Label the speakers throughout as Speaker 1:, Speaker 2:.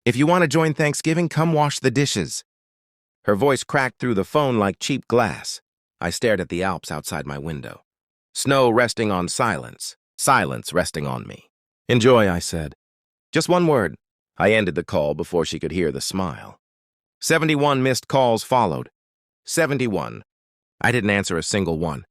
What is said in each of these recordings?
Speaker 1: If you want to join Thanksgiving, come wash the dishes." Her voice cracked through the phone like cheap glass. I stared at the Alps outside my window. Snow resting on silence, silence resting on me. "Enjoy," I said. "Just one word." I ended the call before she could hear the smile. 71 missed calls followed. 71. I didn't answer a single one,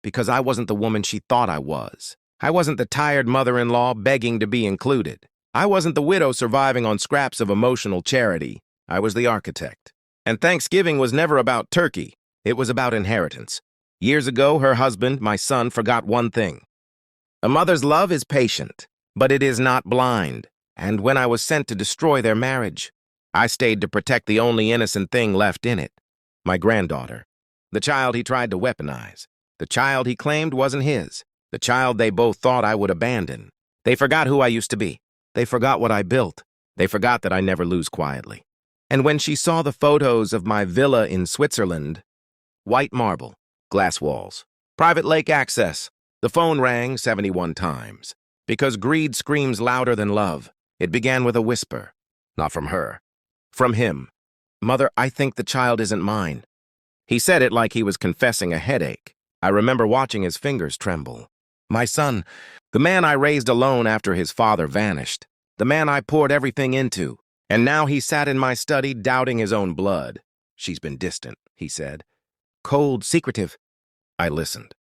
Speaker 1: because I wasn't the woman she thought I was. I wasn't the tired mother-in-law begging to be included. I wasn't the widow surviving on scraps of emotional charity. I was the architect. And Thanksgiving was never about turkey. It was about inheritance. Years ago, her husband, my son, forgot one thing. A mother's love is patient, but it is not blind. And when I was sent to destroy their marriage, I stayed to protect the only innocent thing left in it, my granddaughter. The child he tried to weaponize. The child he claimed wasn't his. The child they both thought I would abandon. They forgot who I used to be. They forgot what I built. They forgot that I never lose quietly. And when she saw the photos of my villa in Switzerland, white marble, glass walls, private lake access, the phone rang 71 times. Because greed screams louder than love. It began with a whisper. Not from her. From him. "Mother, I think the child isn't mine." He said it like he was confessing a headache. I remember watching his fingers tremble. My son, the man I raised alone after his father vanished, the man I poured everything into, and now he sat in my study doubting his own blood. "She's been distant," he said. "Cold, secretive." I listened.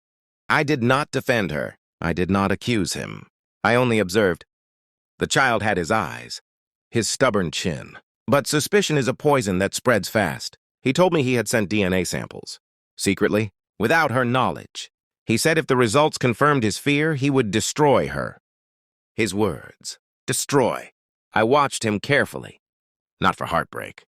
Speaker 1: I did not defend her. I did not accuse him. I only observed. The child had his eyes, his stubborn chin. But suspicion is a poison that spreads fast. He told me he had sent DNA samples. Secretly, without her knowledge. He said if the results confirmed his fear, he would destroy her. His words. Destroy. I watched him carefully. Not for heartbreak.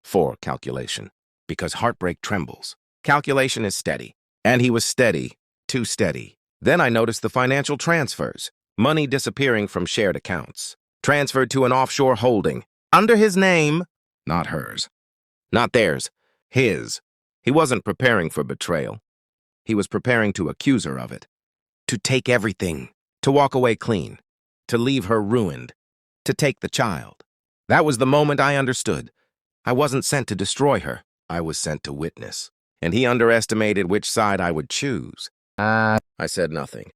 Speaker 1: For calculation. Because heartbreak trembles. Calculation is steady. And he was steady. Too steady. Then I noticed the financial transfers. Money disappearing from shared accounts. Transferred to an offshore holding. Under his name. Not hers. Not theirs. His. He wasn't preparing for betrayal. He was preparing to accuse her of it. To take everything. To walk away clean. To leave her ruined. To take the child. That was the moment I understood. I wasn't sent to destroy her. I was sent to witness. And he underestimated which side I would choose. I said nothing.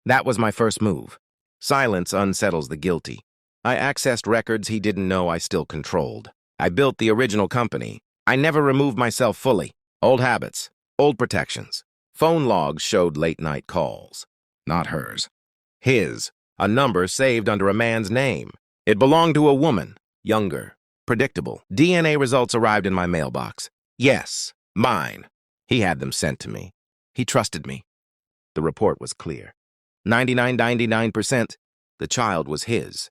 Speaker 1: That was my first move. Silence unsettles the guilty. I accessed records he didn't know I still controlled. I built the original company. I never removed myself fully. Old habits. Old protections. Phone logs showed late-night calls. Not hers. His. A number saved under a man's name. It belonged to a woman. Younger. Predictable. DNA results arrived in my mailbox. Yes. Mine. He had them sent to me. He trusted me. The report was clear. 99.99%. The child was his.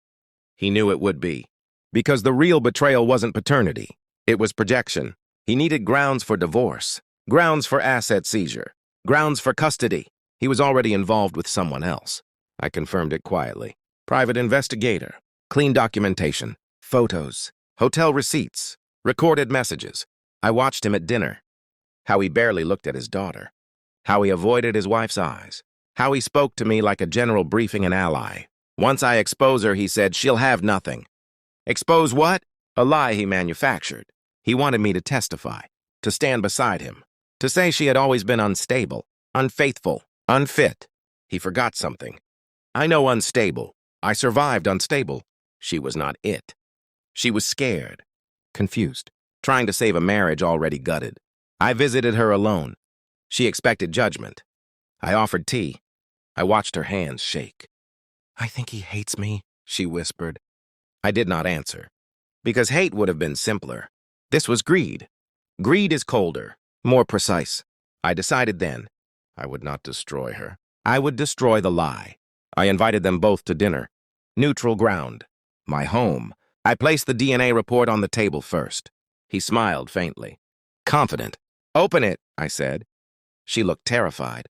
Speaker 1: He knew it would be. Because the real betrayal wasn't paternity. It was projection. He needed grounds for divorce. Grounds for asset seizure. Grounds for custody. He was already involved with someone else. I confirmed it quietly. Private investigator. Clean documentation. Photos. Hotel receipts. Recorded messages. I watched him at dinner. How he barely looked at his daughter. How he avoided his wife's eyes. How he spoke to me like a general briefing an ally. Once I expose her, he said, she'll have nothing. Expose what? A lie he manufactured. He wanted me to testify, to stand beside him, to say she had always been unstable, unfaithful, unfit. He forgot something. I know unstable. I survived unstable. She was not it. She was scared, confused, trying to save a marriage already gutted. I visited her alone. She expected judgment. I offered tea. I watched her hands shake. I think he hates me, she whispered. I did not answer, because hate would have been simpler. This was greed. Greed is colder, more precise. I decided then I would not destroy her. I would destroy the lie. I invited them both to dinner. Neutral ground. My home. I placed the DNA report on the table first. He smiled faintly. Confident. Open it, I said. She looked terrified.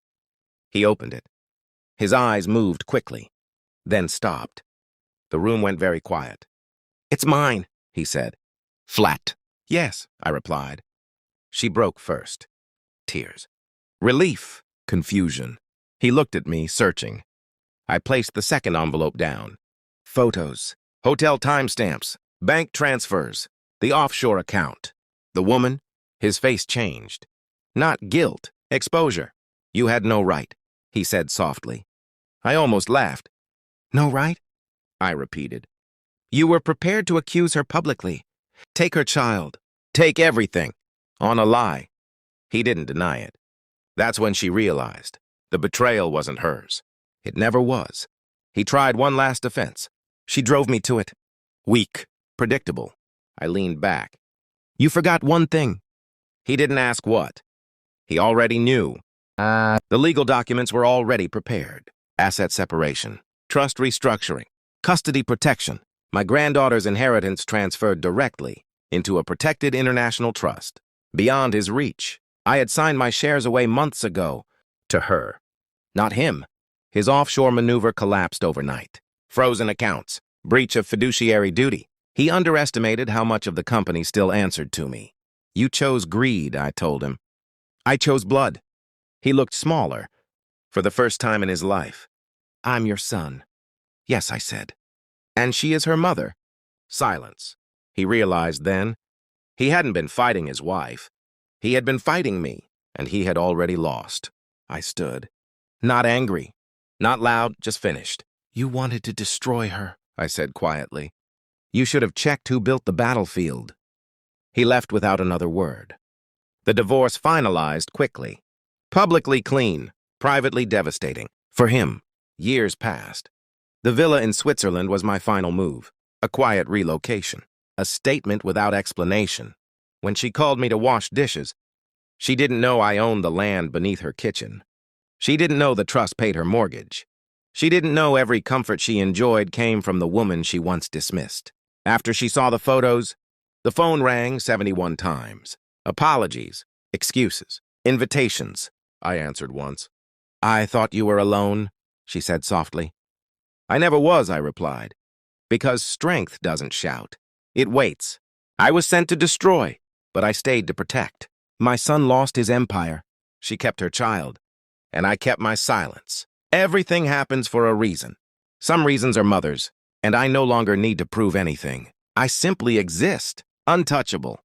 Speaker 1: He opened it. His eyes moved quickly, then stopped. The room went very quiet. It's mine, he said. Flat. Yes, I replied. She broke first. Tears. Relief. Confusion. He looked at me, searching. I placed the second envelope down. Photos. Hotel timestamps. Bank transfers. The offshore account. The woman? His face changed. Not guilt, exposure. You had no right, he said softly. I almost laughed. No right? I repeated. You were prepared to accuse her publicly. Take her child. Take everything. On a lie. He didn't deny it. That's when she realized. The betrayal wasn't hers. It never was. He tried one last defense. She drove me to it. Weak. Predictable. I leaned back. You forgot one thing. He didn't ask what. He already knew. The legal documents were already prepared. Asset separation. Trust restructuring. Custody protection. My granddaughter's inheritance transferred directly into a protected international trust. Beyond his reach. I had signed my shares away months ago. To her. Not him. His offshore maneuver collapsed overnight. Frozen accounts. Breach of fiduciary duty. He underestimated how much of the company still answered to me. You chose greed, I told him. I chose blood. He looked smaller, for the first time in his life. I'm your son. Yes, I said. And she is her mother. Silence. He realized then. He hadn't been fighting his wife. He had been fighting me, and he had already lost. I stood. Not angry. Not loud, just finished. You wanted to destroy her, I said quietly. You should have checked who built the battlefield. He left without another word. The divorce finalized quickly. Publicly clean, privately devastating. For him, years passed. The villa in Switzerland was my final move. A quiet relocation. A statement without explanation. When she called me to wash dishes, she didn't know I owned the land beneath her kitchen. She didn't know the trust paid her mortgage. She didn't know every comfort she enjoyed came from the woman she once dismissed. After she saw the photos, the phone rang 71 times. Apologies, excuses, invitations, I answered once. I thought you were alone, she said softly. I never was, I replied. Because strength doesn't shout. It waits. I was sent to destroy, but I stayed to protect. My son lost his empire. She kept her child. And I kept my silence. Everything happens for a reason. Some reasons are mothers, and I no longer need to prove anything. I simply exist, untouchable.